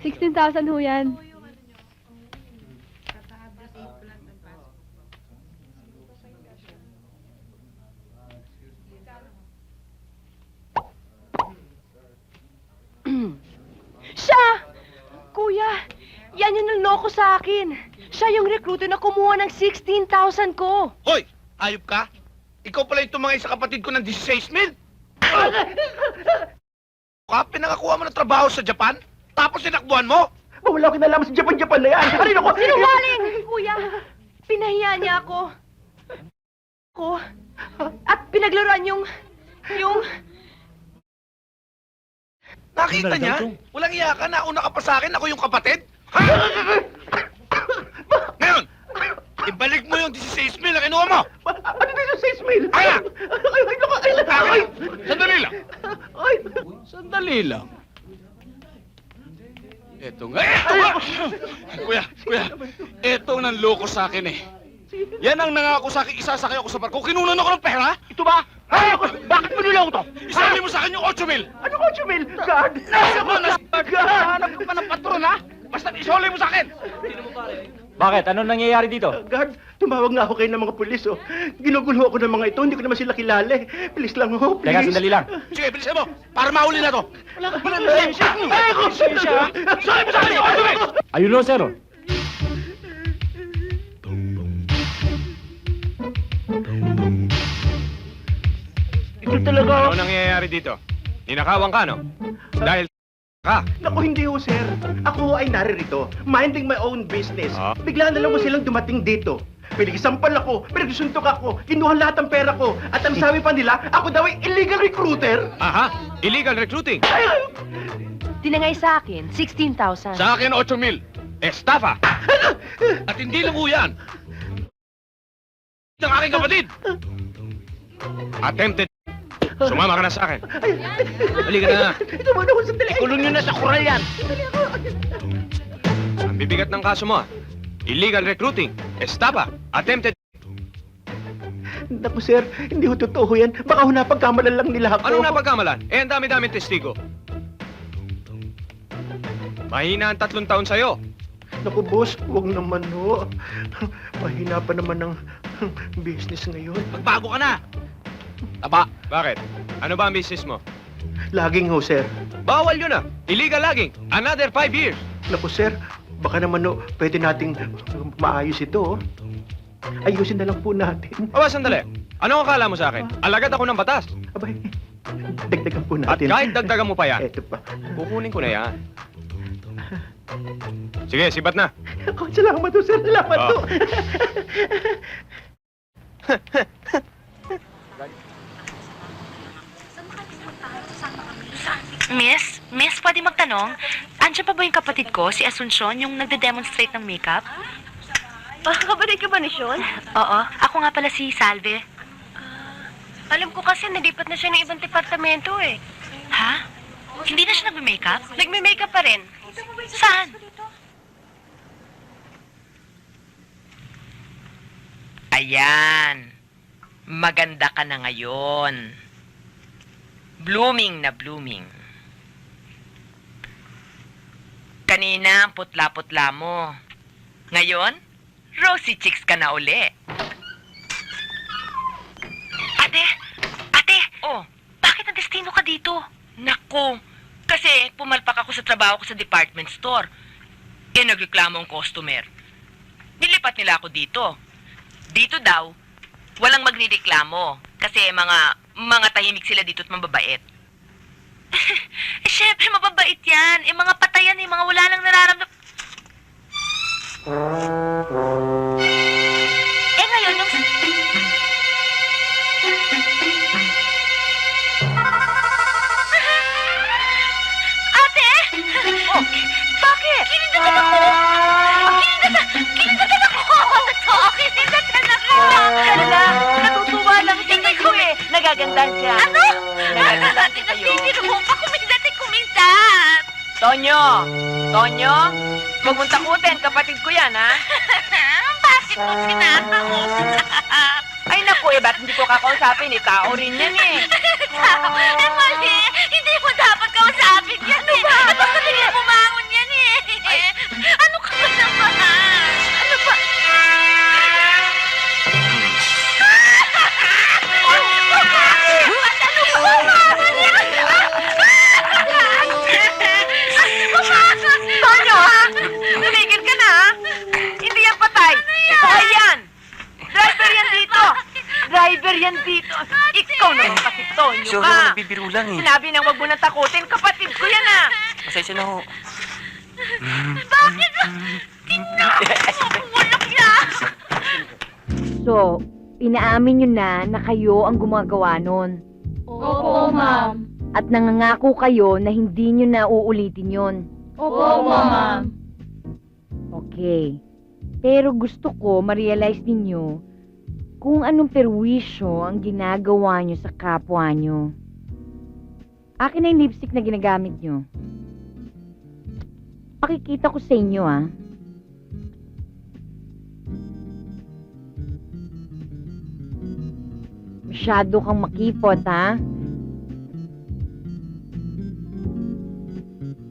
16,000 ho yan. Siya! Kuya, yan yung naloko sa akin. Siya yung recruiter na kumuha ng 16,000 ko. Hoy! Ayop ka? Ikaw pala yung tumangay sa kapatid ko ng 16,000? Ka, pinakakuha mo ng trabaho sa Japan? Tapos sinakbuhan mo? Wala akong kinalaman sa Japan na yan. Ano ko? Sinungaling! Kuya, pinahiya niya ako. At pinaglaruan yung... Nakita niya? Walang iya ka, nauna ka pa sa akin, ako yung kapatid? Ha? Ngayon, ibalik mo yung 16,000 na kinuha mo! Ano na yung 6,000? Kaya! Ay! Sandali lang! Ay! Sandali lang. Eto nga, eto nga! Kuya, eto ang nanloko sa akin eh. Yan ang nangako sa akin, isasakay ako sa barko. Kinunan ako ng pera! Ito ba? Ay! Bakit mo nila to? Isabi mo sa akin yung 8,000! Ano ko, Jumil? God! Nasa mo, nasa God! hanap ka pa ng patron, ha? Basta isoli mo sa akin! Bakit? Anong nangyayari dito? God, tumawag nga ako kayo ng mga pulis, oh. Ginugulo ako ng mga ito, hindi ko naman sila kilala, eh. Please lang, oh, please. Teka, sandali lang. Sige, bilisan mo! Para mahuli na to! Wala ka palang lisensya. Ay, ako, lisensya! Isoli mo sa akin yung 8,000! Ayun o, sir. Ito talaga. Ano nangyayari dito? Ninakawan ka, no? Dahil ka. Naku, hindi ho, sir. Ako ay naririto, minding my own business. Ah? Bigla na lang ko silang dumating dito. Pinagisampal ako, pinagsusuntok ako, kinuha lahat ng pera ko. At ang sabi pa nila, ako daw ay illegal recruiter. Aha, illegal recruiting. Ay, Tinangay sa akin, 16,000. Sa akin, 8,000! Estafa! At hindi lang ho yan! Ng aking kapatid! Attempted. Sumama ka na sa akin. Halika na. ito muna ko sandali. Kulong nyo na sa kural yan! Ang bibigat ng kaso mo, ah. Illegal recruiting, estafa, attempted. Naku, sir, hindi ho totoo yan. Baka ho napagkamalan lang nila ako. Anong napagkamalan? Eh, ang dami-daming testigo. Mahina ang 3 taon sa'yo. Naku, boss, huwag naman ho. Mahina pa naman ang business ngayon. Magbago ka na! Taba! Bakit? Ano ba ang business mo? Laging ho, sir. Bawal yun, ah. Illegal logging. Another 5 years. Naku, sir, baka naman ho, pwede nating maayos ito, oh. Ayusin na lang po natin. Aba, sandali. Ano ang akala mo sa akin? Alagad ako ng batas. Abay, dagdagan po At natin. kahit dagdagan mo pa yan, Eto pa. kukunin ko na yan. Sige, sibat na. Oh, salamat ho, sir. Salamat Ah. ho. Miss, pwede magtanong? Andiyan pa ba yung kapatid ko, si Asuncion, yung nagde-demonstrate ng makeup? Kapatid ka ba ni Sean? Oo, ako nga pala si Salve. Alam ko kasi nalipat na siya ng ibang departamento eh. Ha? Hindi na siya nagme-makeup? Nagme-makeup pa rin. Saan? Ayan. Maganda ka na ngayon. Blooming na blooming. Kanina, ang putla-putla mo. Ngayon, rosy cheeks ka na uli. Ate! Ate! Oh, bakit ang destino ka dito? Naku, kasi pumalpak ako sa trabaho ko sa department store. Eh, nagreklamo ang customer. Nilipat nila ako dito. Dito daw, walang magnireklamo. Kasi mga tahimik sila dito at mababait. Eh, syempre, mababait yan. Eh, mga patayan, eh, mga wala nang nararamdam. Eh, ngayon, nung... Ate! Oh, bakit? Kinindatan ako! Kinindatan ako! Totoo, kinindatan ako! Kalala, natutuwa lang tingin ko eh. Nagagandahan siya. Ano? Nagagandahan si kayo. Nasisiro mo pa kumindat. Tonyo! Tonyo! Huwag mong takutin, kapatid ko yan, ha? Bakit mo sinakausap? Ay, naku, eh, ba't hindi ko kakausapin? Eh, tao rin yan, eh. Eh, mali. Hindi mo dapat kausapin yan, eh. Ano ba? Gusto nila bumangon yan, eh. ka. nagbibiro lang eh. Sinabi nang wag mo nang takutin. Kapatid ko yan ah. Pasensya na ho. Bakit? Walang ya! So, inaamin nyo na kayo ang gumagawa nun. Opo, ma'am. At nangangako kayo na hindi nyo na uulitin yon. Opo, ma'am. Okay. Pero gusto ko ma-realize ninyo kung anong perwisyo ang ginagawa nyo sa kapwa nyo. Akin na yung lipstick na ginagamit nyo. Pakikita ko sa inyo, ah. Masyado kang makipot, ha?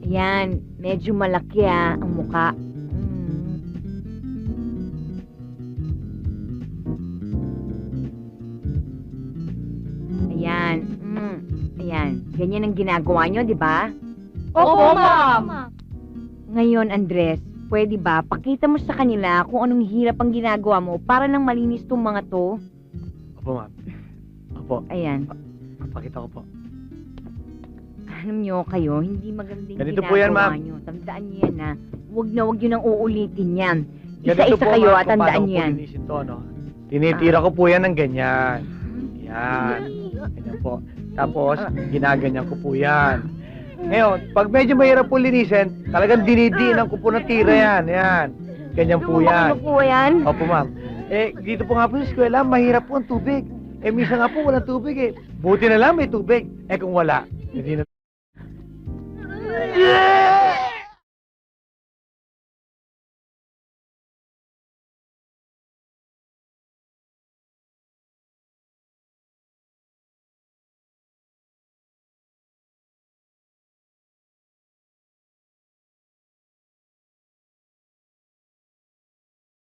Ayan, medyo malaki, ang muka. Ayan. Ayan. Ganyan ang ginagawa nyo, di ba? Opo, ma'am. Ngayon, Andres, pwede ba pakita mo sa kanila kung anong hirap ang ginagawa mo para nang malinis tong mga to? Opo, ma'am. Opo. Ayan. Pakita ko po. Alam nyo kayo, hindi magandang Ganito ginagawa po yan, ma'am. nyo. Tandaan nyo yan, ha? Huwag na huwag nyo nang uulitin yan. Ganito Isa-isa po, kayo ma'am, at kung tandaan paano nyo ko yan. linisin to, no? Tinitira ko po yan ng ganyan. Yan. Ganyan po. Tapos, ginaganyan ko po yan. Ngayon, pag medyo mahirap po linisin, talagang dinidiinan ko po ng tira yan. Yan. Ganyan po yan. Ano po yan? Opo, ma'am. Dito po nga po sa eskwela, mahirap po ang tubig. Minsan nga po walang tubig eh. Buti na lang may tubig. Kung wala, hindi na...